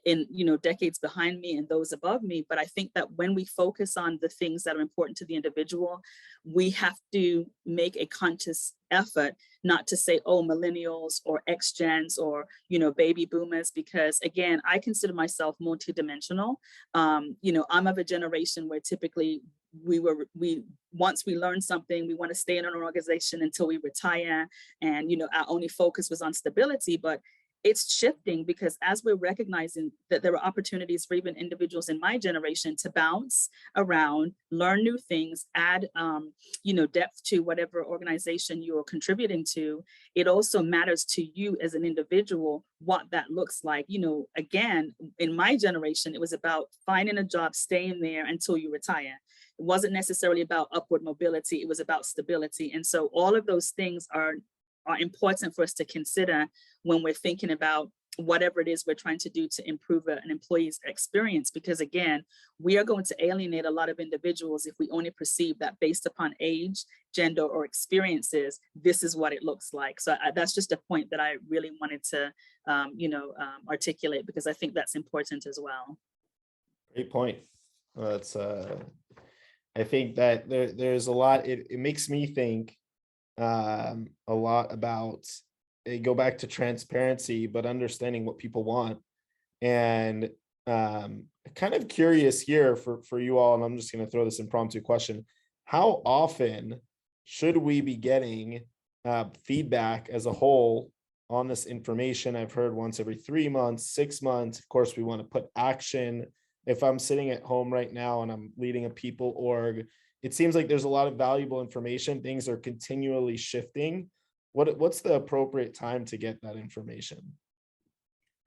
[SPEAKER 4] in, you know, decades behind me and those above me. But I think that when we focus on the things that are important to the individual, we have to make a conscious effort not to say, oh, millennials or X gens or, you know, baby boomers, because again, I consider myself multidimensional. You know, I'm of a generation where typically once we learn something, we want to stay in an organization until we retire. And, you know, our only focus was on stability, but it's shifting because as we're recognizing that there are opportunities for even individuals in my generation to bounce around, learn new things, add, you know, depth to whatever organization you're contributing to, it also matters to you as an individual what that looks like. You know, again, in my generation, it was about finding a job, staying there until you retire. It wasn't necessarily about upward mobility, it was about stability. And so all of those things are important for us to consider when we're thinking about whatever it is we're trying to do to improve an employee's experience. Because again, we are going to alienate a lot of individuals if we only perceive that based upon age, gender, or experiences, this is what it looks like. So that's just a point that I really wanted to, you know, articulate, because I think that's important as well.
[SPEAKER 1] Great point. That's I think that there's a lot. It makes me think a lot about, go back to transparency, but understanding what people want. And kind of curious here for you all, and I'm just going to throw this impromptu question. How often should we be getting feedback as a whole on this information? I've heard once every 3 months, 6 months. Of course, we want to put action. If I'm sitting at home right now and I'm leading a people org, it seems like there's a lot of valuable information. Things are continually shifting. What's the appropriate time to get that information?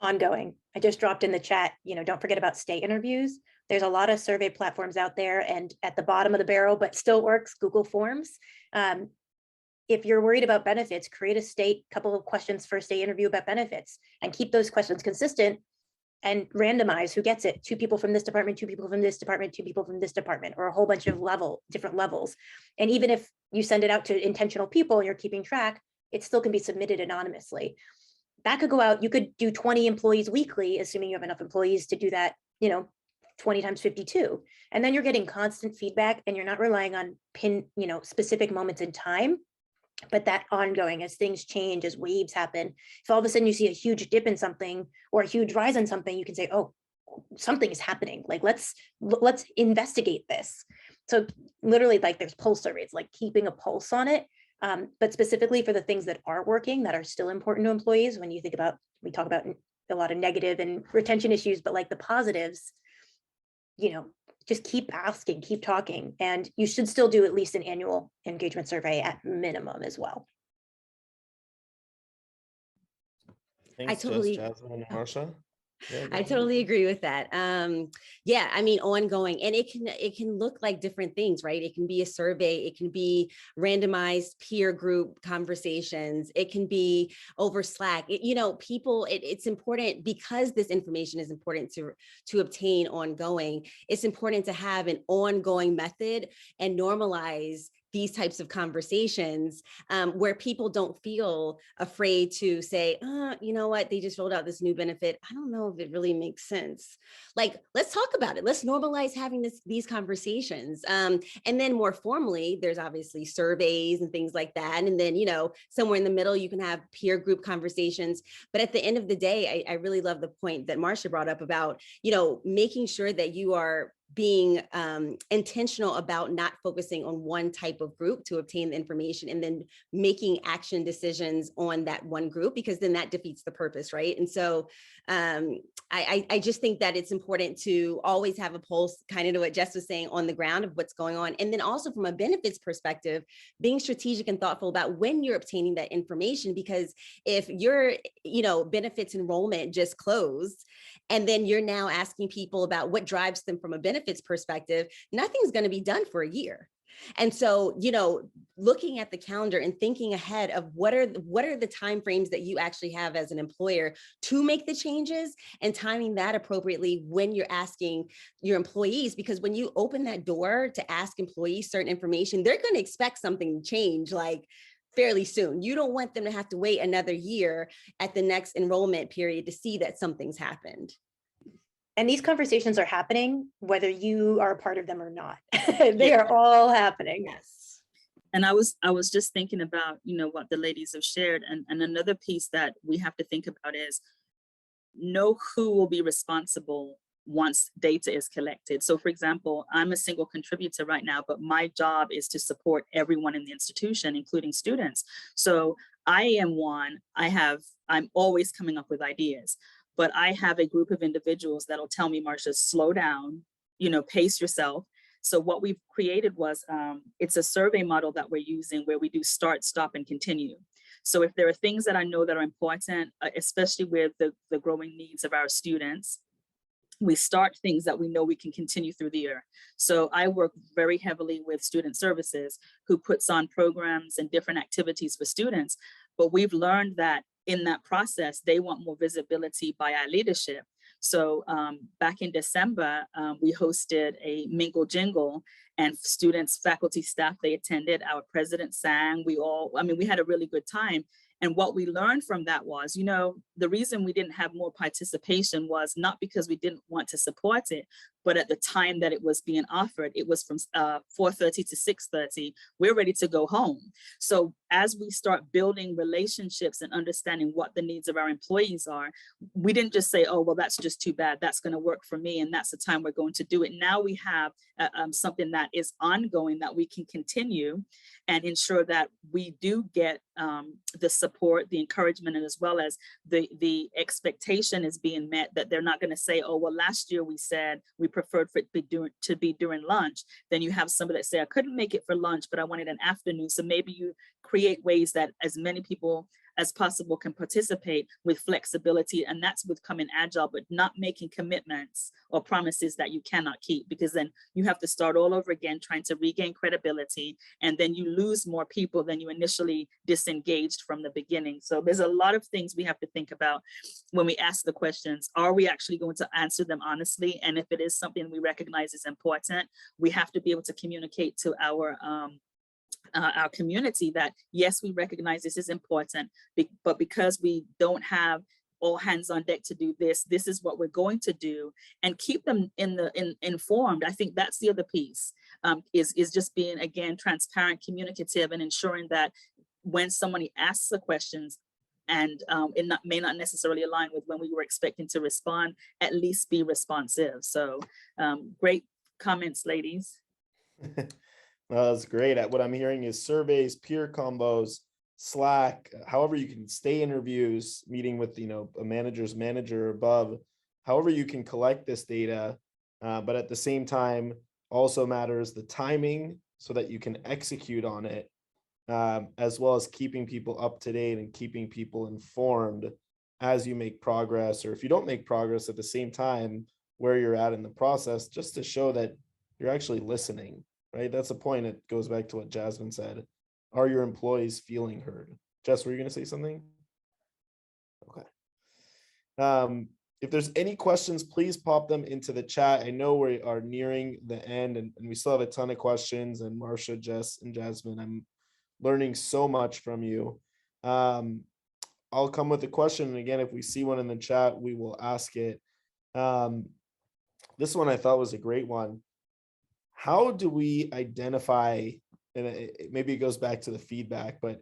[SPEAKER 2] Ongoing. I just dropped in the chat, you know, don't forget about state interviews. There's a lot of survey platforms out there, and at the bottom of the barrel, but still works, Google Forms. If you're worried about benefits, create a couple of questions for a state interview about benefits and keep those questions consistent and randomize who gets it. 2 people from this department, 2 people from this department, 2 people from this department, or a whole bunch of different levels. And even if you send it out to intentional people and you're keeping track, it still can be submitted anonymously. That could go out, you could do 20 employees weekly, assuming you have enough employees to do that, you know, 20 times 52. And then you're getting constant feedback and you're not relying on specific moments in time, but that ongoing, as things change, as waves happen. If all of a sudden you see a huge dip in something or a huge rise in something, you can say, oh, something is happening. Like, let's investigate this. So literally, like, there's pulse surveys, like keeping a pulse on it. But specifically for the things that are working, that are still important to employees, when you think about, we talk about a lot of negative and retention issues, but like the positives, you know, just keep asking, keep talking, and you should still do at least an annual engagement survey at minimum as well.
[SPEAKER 1] Thanks,
[SPEAKER 3] I totally,
[SPEAKER 1] Jasmine and Marsha. Yeah, go
[SPEAKER 3] I
[SPEAKER 1] ahead.
[SPEAKER 3] totally agree with that. Yeah, I mean, ongoing, and it can look like different things, right? It can be a survey, it can be randomized peer group conversations, it can be over Slack. You know, people, it's important because this information is important to obtain ongoing. It's important to have an ongoing method and normalize these types of conversations where people don't feel afraid to say, you know what, they just rolled out this new benefit. I don't know if it really makes sense. Like, let's talk about it. Let's normalize having these conversations. And then more formally, there's obviously surveys and things like that. And then, you know, somewhere in the middle, you can have peer group conversations. But at the end of the day, I really love the point that Marsha brought up about, you know, making sure that you are being intentional about not focusing on one type of group to obtain the information and then making action decisions on that one group, because then that defeats the purpose, right? And so I just think that it's important to always have a pulse, kind of to what Jess was saying, on the ground of what's going on. And then also from a benefits perspective, being strategic and thoughtful about when you're obtaining that information, because if your, you know, benefits enrollment just closed, and then you're now asking people about what drives them from a benefits perspective, nothing's going to be done for a year. And so, you know, looking at the calendar and thinking ahead of what are the timeframes that you actually have as an employer to make the changes, and timing that appropriately when you're asking your employees, because when you open that door to ask employees certain information, they're going to expect something to change like fairly soon. You don't want them to have to wait another year at the next enrollment period to see that something's happened.
[SPEAKER 2] And these conversations are happening, whether you are a part of them or not. They are all happening.
[SPEAKER 3] Yes.
[SPEAKER 4] And I was just thinking about, you know, what the ladies have shared. And another piece that we have to think about is know who will be responsible once data is collected. So for example, I'm a single contributor right now, but my job is to support everyone in the institution, including students. So I am one, I'm always coming up with ideas, but I have a group of individuals that'll tell me, Marsha, slow down, you know, pace yourself. So what we've created was, it's a survey model that we're using where we do start, stop, and continue. So if there are things that I know that are important, especially with the growing needs of our students, we start things that we know we can continue through the year. So I work very heavily with student services, who puts on programs and different activities for students. But we've learned that in that process, they want more visibility by our leadership. So back in December, we hosted a mingle jingle, and students, faculty, staff, they attended. Our president sang. We had a really good time. And what we learned from that was, you know, the reason we didn't have more participation was not because we didn't want to support it, but at the time that it was being offered, it was from 4:30 to 6:30. We're ready to go home. So as we start building relationships and understanding what the needs of our employees are, we didn't just say, oh, well, that's just too bad. That's going to work for me, and that's the time we're going to do it. Now we have something that is ongoing that we can continue and ensure that we do get the support, the encouragement, and as well as the expectation is being met, that they're not going to say, oh, well, last year we said we preferred for it to be during lunch. Then you have somebody that say, I couldn't make it for lunch, but I wanted an afternoon. So maybe you create ways that as many people as possible can participate with flexibility, and that's with becoming agile, but not making commitments or promises that you cannot keep, because then you have to start all over again trying to regain credibility, and then you lose more people than you initially disengaged from the beginning. So there's a lot of things we have to think about when we ask the questions. Are we actually going to answer them honestly? And if it is something we recognize is important, we have to be able to communicate to our community that, yes, we recognize this is important, but because we don't have all hands on deck to do this, this is what we're going to do, and keep them informed. I think that's the other piece, is just being, again, transparent, communicative, and ensuring that when somebody asks the questions and it may not necessarily align with when we were expecting to respond, at least be responsive. So great comments, ladies.
[SPEAKER 1] Well, that's great. What I'm hearing is surveys, peer combos, Slack, however you can stay interviews, meeting with, you know, a manager's manager above, however you can collect this data. But at the same time, also matters the timing so that you can execute on it, as well as keeping people up to date and keeping people informed as you make progress, or if you don't make progress at the same time, where you're at in the process, just to show that you're actually listening, right? That's the point. It goes back to what Jasmine said. Are your employees feeling heard? Jess, were you going to say something? Okay. If there's any questions, please pop them into the chat. I know we are nearing the end, and we still have a ton of questions. And Marsha, Jess, and Jasmine, I'm learning so much from you. I'll come with a question. And again, if we see one in the chat, we will ask it. This one I thought was a great one. How do we identify, and maybe it goes back to the feedback, but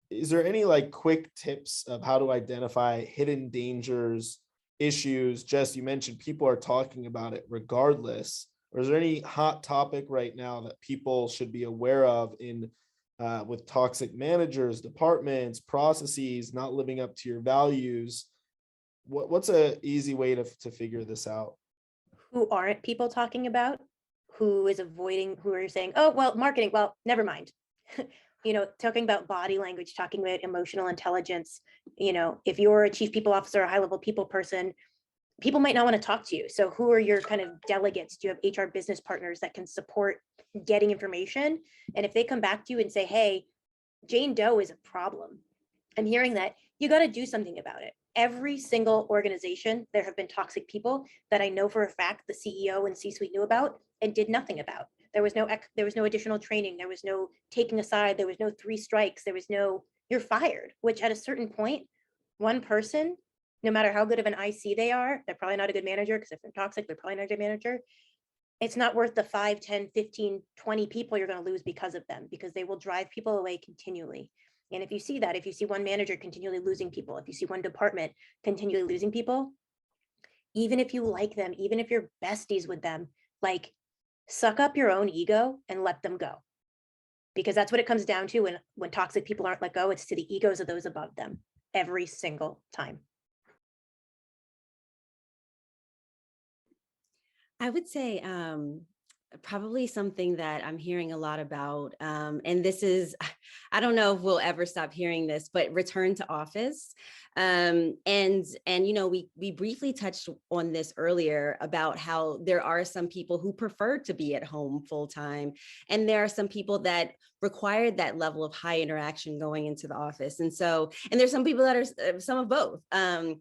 [SPEAKER 1] is there any like quick tips of how to identify hidden dangers, issues? Jess, you mentioned people are talking about it regardless. Or is there any hot topic right now that people should be aware of in with toxic managers, departments, processes, not living up to your values? What's a easy way to figure this out?
[SPEAKER 2] Who aren't people talking about? Who is avoiding, who are saying, oh, well, marketing, well, never mind. You know, talking about body language, talking about emotional intelligence. You know, if you're a chief people officer, a high level people person, people might not want to talk to you. So who are your kind of delegates? Do you have HR business partners that can support getting information? And if they come back to you and say, hey, Jane Doe is a problem, I'm hearing that, you got to do something about it. Every single organization, there have been toxic people that I know for a fact the CEO and C-suite knew about and did nothing about. There was no additional training. There was no taking aside. There was no 3 strikes. There was no, you're fired, which at a certain point, one person, no matter how good of an IC they are, they're probably not a good manager, because if they're toxic, they're probably not a good manager. It's not worth the 5, 10, 15, 20 people you're going to lose because of them, because they will drive people away continually. And if you see that, if you see one manager continually losing people, if you see one department continually losing people, even if you like them, even if you're besties with them, like, suck up your own ego and let them go. Because that's what it comes down to when toxic people aren't let go. It's to the egos of those above them every single time.
[SPEAKER 3] I would say probably something that I'm hearing a lot about, and this is, I don't know if we'll ever stop hearing this, but return to office. And you know, we briefly touched on this earlier about how there are some people who prefer to be at home full time, and there are some people that require that level of high interaction going into the office. And there's some people that are some of both. And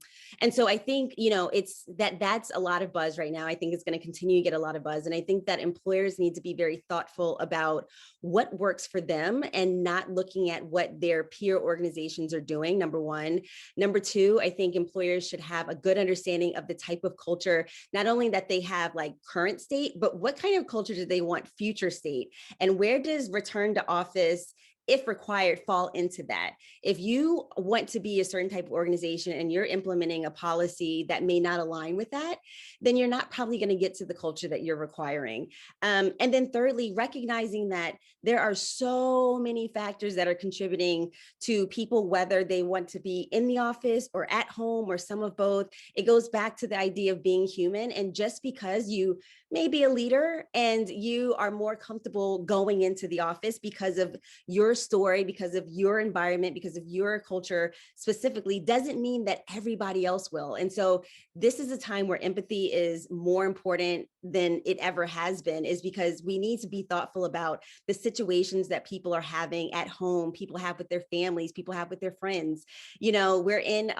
[SPEAKER 3] so I think, you know, that's a lot of buzz right now. I think it's going to continue to get a lot of buzz. And I think that employers need to be very thoughtful about what works for them and not looking at what their peer organizations are doing, number one. Number two, I think employers should have a good understanding of the type of culture, not only that they have like current state, but what kind of culture do they want future state? And where does return to office, if required, fall into that? If you want to be a certain type of organization and you're implementing a policy that may not align with that, then you're not probably going to get to the culture that you're requiring. And then thirdly, recognizing that there are so many factors that are contributing to people, whether they want to be in the office or at home or some of both. It goes back to the idea of being human. And just because you may be a leader and you are more comfortable going into the office because of your story, because of your environment, because of your culture specifically, doesn't mean that everybody else will. And so this is a time where empathy is more important than it ever has been, is because we need to be thoughtful about the situations that people are having at home, people have with their families, people have with their friends. You know, we're in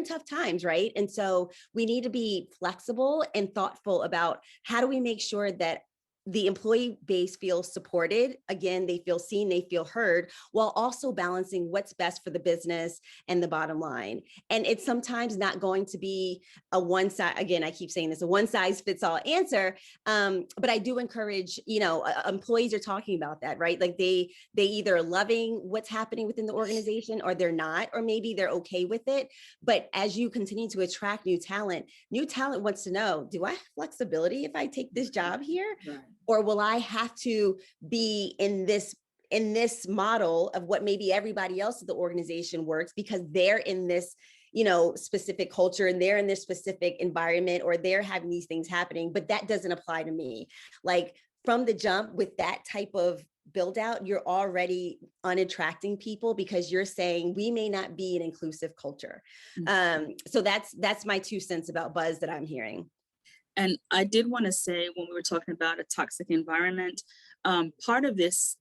[SPEAKER 3] tough times, right? And so we need to be flexible and thoughtful about how do we make sure that the employee base feels supported. Again, they feel seen, they feel heard, while also balancing what's best for the business and the bottom line. And it's sometimes not going to be a one size, again, I keep saying this, a one size fits all answer. But I do encourage, you know, employees are talking about that, right? Like they either loving what's happening within the organization or they're not, or maybe they're okay with it. But as you continue to attract new talent wants to know, do I have flexibility if I take this job here? Right. Or will I have to be in this model of what maybe everybody else at the organization works because they're in this, you know, specific culture and they're in this specific environment, or they're having these things happening, but that doesn't apply to me. Like from the jump with that type of build out, you're already unattracting people because you're saying we may not be an inclusive culture. So that's my 2 cents about buzz that I'm hearing.
[SPEAKER 4] And I did want to say, when we were talking about a toxic environment, part of this,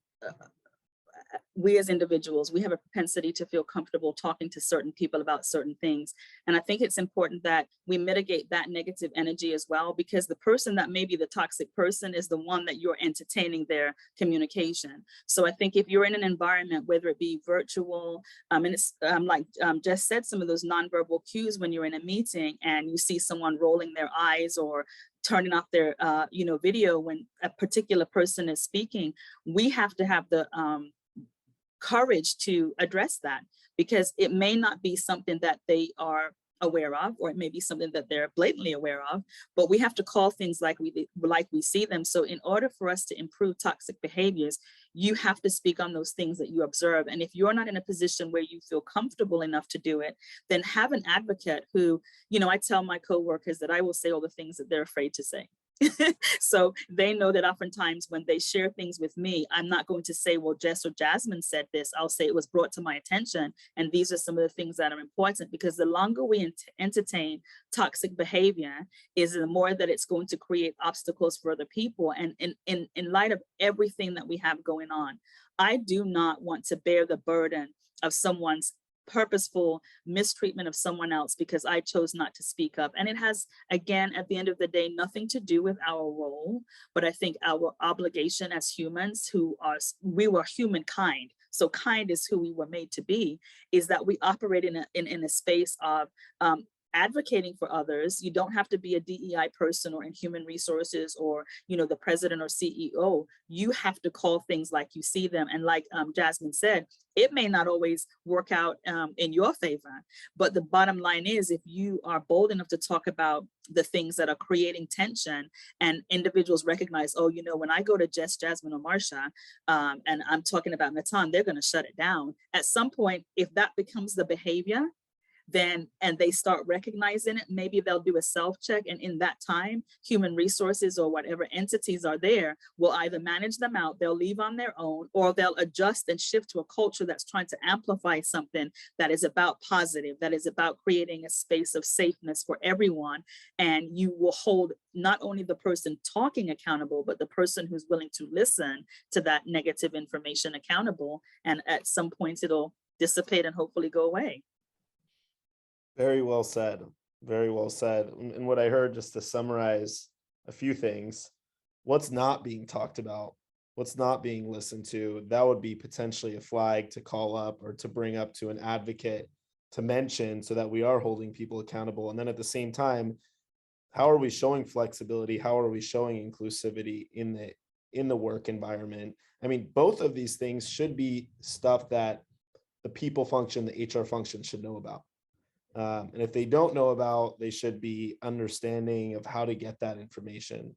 [SPEAKER 4] we as individuals, we have a propensity to feel comfortable talking to certain people about certain things. And I think it's important that we mitigate that negative energy as well, because the person that may be the toxic person is the one that you're entertaining their communication. So I think if you're in an environment, whether it be virtual, and it's like Jess said, some of those nonverbal cues when you're in a meeting and you see someone rolling their eyes or turning off their video when a particular person is speaking, we have to have the courage to address that, because it may not be something that they are aware of, or it may be something that they're blatantly aware of, but we have to call things like we see them. So in order for us to improve toxic behaviors, you have to speak on those things that you observe. And if you're not in a position where you feel comfortable enough to do it, then have an advocate who, I tell my coworkers that I will say all the things that they're afraid to say. So they know that oftentimes when they share things with me, I'm not going to say, well, Jess or Jasmine said this. I'll say it was brought to my attention, and these are some of the things that are important, because the longer we entertain toxic behavior is the more that it's going to create obstacles for other people. And in light of everything that we have going on, I do not want to bear the burden of someone's purposeful mistreatment of someone else because I chose not to speak up. And it has, again, at the end of the day, nothing to do with our role, but I think our obligation as humans we were humankind. So kind is who we were made to be, is that we operate in a space of advocating for others. You don't have to be a DEI person or in human resources or, the president or CEO. You have to call things like you see them. And like Jasmine said, it may not always work out in your favor, but the bottom line is, if you are bold enough to talk about the things that are creating tension, and individuals recognize, oh, when I go to Jess, Jasmine, or Marsha, and I'm talking about Natan, they're going to shut it down. At some point, if that becomes the behavior, and they start recognizing it, maybe they'll do a self-check, and in that time, human resources or whatever entities are there will either manage them out, they'll leave on their own, or they'll adjust and shift to a culture that's trying to amplify something that is about positive, that is about creating a space of safeness for everyone. And you will hold not only the person talking accountable, but the person who's willing to listen to that negative information accountable. And at some point it'll dissipate and hopefully go away.
[SPEAKER 1] Very well said. Very well said. And what I heard, just to summarize a few things, what's not being talked about, what's not being listened to, that would be potentially a flag to call up or to bring up to an advocate to mention, so that we are holding people accountable. And then at the same time, how are we showing flexibility? How are we showing inclusivity in the work environment? I mean, both of these things should be stuff that the people function, the HR function should know about. And if they don't know about, they should be understanding of how to get that information.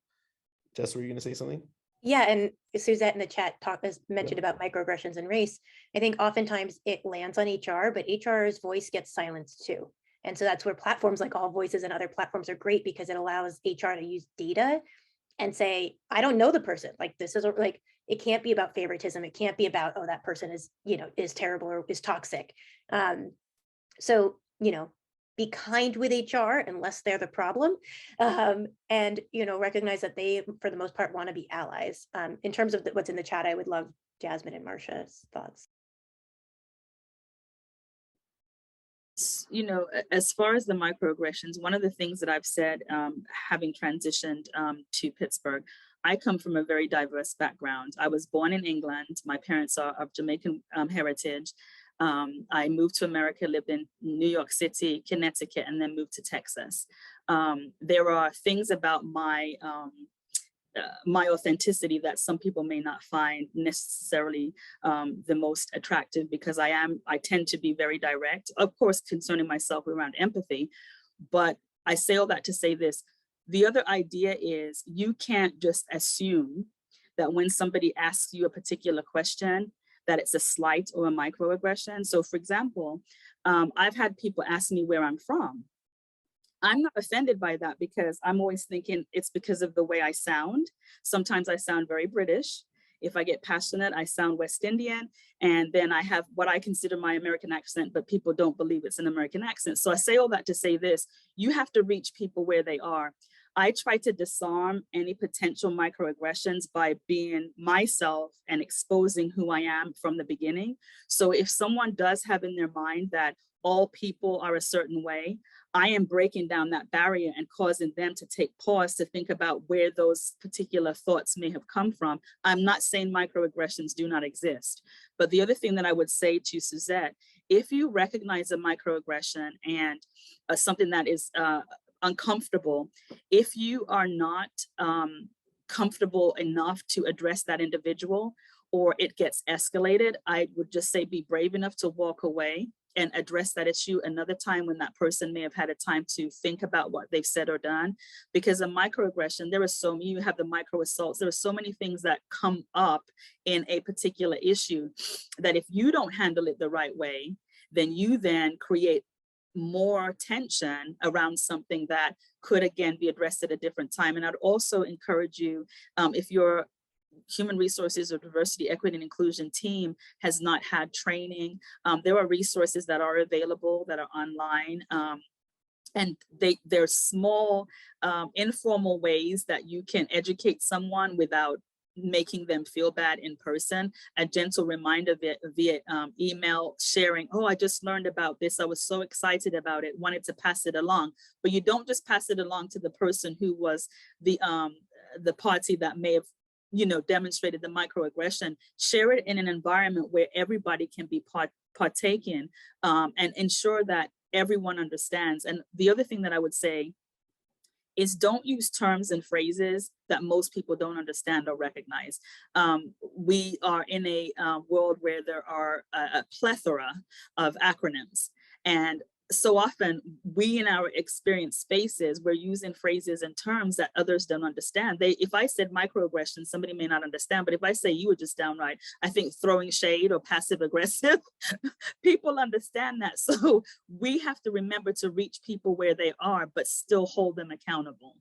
[SPEAKER 1] Jess, were you going to say something?
[SPEAKER 2] Yeah, and Suzette in the chat mentioned about microaggressions and race. I think oftentimes it lands on HR, but HR's voice gets silenced too. And so that's where platforms like AllVoices and other platforms are great, because it allows HR to use data and say, I don't know the person. Like, this is like, it can't be about favoritism. It can't be about, oh, that person is, is terrible or is toxic. So be kind with HR unless they're the problem, and recognize that they, for the most part, want to be allies. In terms of what's in the chat, I would love Jasmine and Marsha's thoughts.
[SPEAKER 4] As far as the microaggressions, one of the things that I've said, having transitioned to Pittsburgh, I come from a very diverse background. I was born in England. My parents are of Jamaican heritage. I moved to America, lived in New York City, Connecticut, and then moved to Texas. There are things about my authenticity that some people may not find necessarily the most attractive, because I tend to be very direct, of course, concerning myself around empathy. But I say all that to say this. The other idea is, you can't just assume that when somebody asks you a particular question, that it's a slight or a microaggression. So for example, I've had people ask me where I'm from. I'm not offended by that, because I'm always thinking it's because of the way I sound. Sometimes I sound very British. If I get passionate, I sound West Indian. And then I have what I consider my American accent, but people don't believe it's an American accent. So I say all that to say this: you have to reach people where they are. I try to disarm any potential microaggressions by being myself and exposing who I am from the beginning. So if someone does have in their mind that all people are a certain way, I am breaking down that barrier and causing them to take pause to think about where those particular thoughts may have come from. I'm not saying microaggressions do not exist, but the other thing that I would say to Suzette, if you recognize a microaggression and something that is uncomfortable, if you are not comfortable enough to address that individual, or it gets escalated, I would just say be brave enough to walk away and address that issue another time when that person may have had a time to think about what they've said or done. Because a microaggression, there are so many, you have the micro assaults, there are so many things that come up in a particular issue that if you don't handle it the right way, then you then create more tension around something that could again be addressed at a different time. And I'd also encourage you, if your human resources or diversity, equity, and inclusion team has not had training, there are resources that are available that are online. And they're small, informal ways that you can educate someone without making them feel bad in person. A gentle reminder via email sharing, oh, I just learned about this. I was so excited about it, wanted to pass it along. But you don't just pass it along to the person who was the party that may have, you know, demonstrated the microaggression. Share it in an environment where everybody can be partaking, and ensure that everyone understands. And the other thing that I would say is don't use terms and phrases that most people don't understand or recognize. We are in a world where there are a plethora of acronyms. And so often we in our experience spaces, we're using phrases and terms that others don't understand. If I said microaggression, somebody may not understand, but if I say you were just downright, I think throwing shade or passive aggressive, people understand that. So we have to remember to reach people where they are, but still hold them accountable.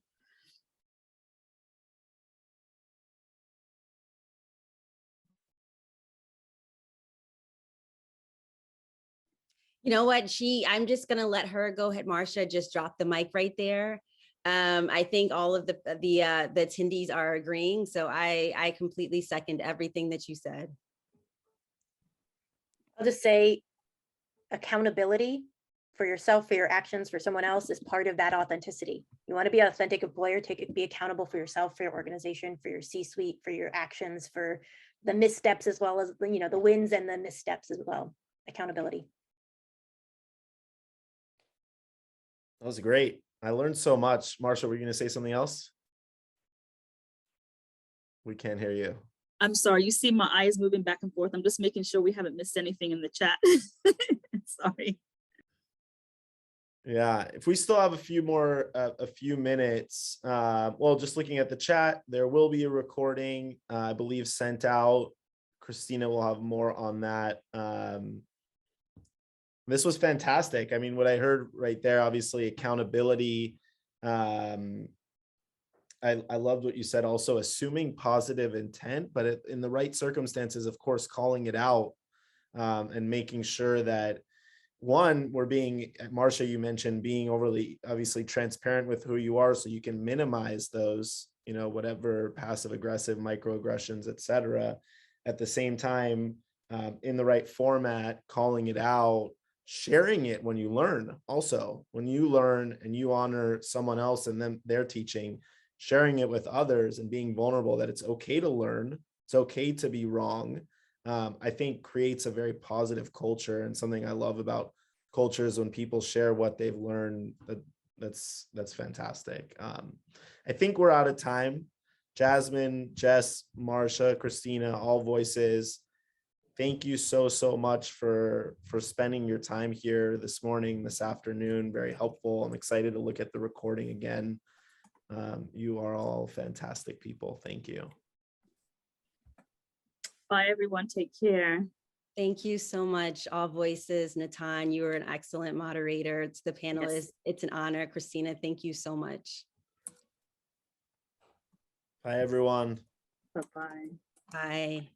[SPEAKER 3] You know what, I'm just gonna let her go ahead. Marsha, just drop the mic right there. I think all of the attendees are agreeing. So I completely second everything that you said.
[SPEAKER 2] I'll just say accountability for yourself, for your actions, for someone else is part of that authenticity. You want to be an authentic employer, be accountable for yourself, for your organization, for your C-suite, for your actions, for the missteps, as well as, you know, the wins and the missteps as well. Accountability.
[SPEAKER 1] That was great. I learned so much. Marsha, were you going to say something else? We can't hear you.
[SPEAKER 4] I'm sorry, you see my eyes moving back and forth. I'm just making sure we haven't missed anything in the chat. Sorry.
[SPEAKER 1] Yeah, if we still have a few minutes, well, just looking at the chat, there will be a recording, I believe, sent out. Christina will have more on that. This was fantastic. I mean, what I heard right there, obviously accountability. I loved what you said, also assuming positive intent, but in the right circumstances, of course, calling it out, and making sure that, one, we're being, Marsha, you mentioned being overly, obviously, transparent with who you are, so you can minimize those, you know, whatever passive aggressive, microaggressions, etc. At the same time, in the right format, calling it out, sharing it when you learn. Also, when you learn and you honor someone else and then their teaching, sharing it with others and being vulnerable that it's okay to learn, it's okay to be wrong, I think creates a very positive culture. And something I love about cultures when people share what they've learned, that's fantastic. I think we're out of time. Jasmine, Jess, Marsha, Christina, AllVoices, thank you so much for spending your time here this morning, this afternoon. Very helpful. I'm excited to look at the recording again. You are all fantastic people. Thank you.
[SPEAKER 4] Bye, everyone. Take care.
[SPEAKER 3] Thank you so much, AllVoices. Natan, you were an excellent moderator. It's the panelists. Yes. It's an honor. Christina, thank you so much.
[SPEAKER 1] Bye, everyone.
[SPEAKER 4] Bye-bye.
[SPEAKER 3] Bye.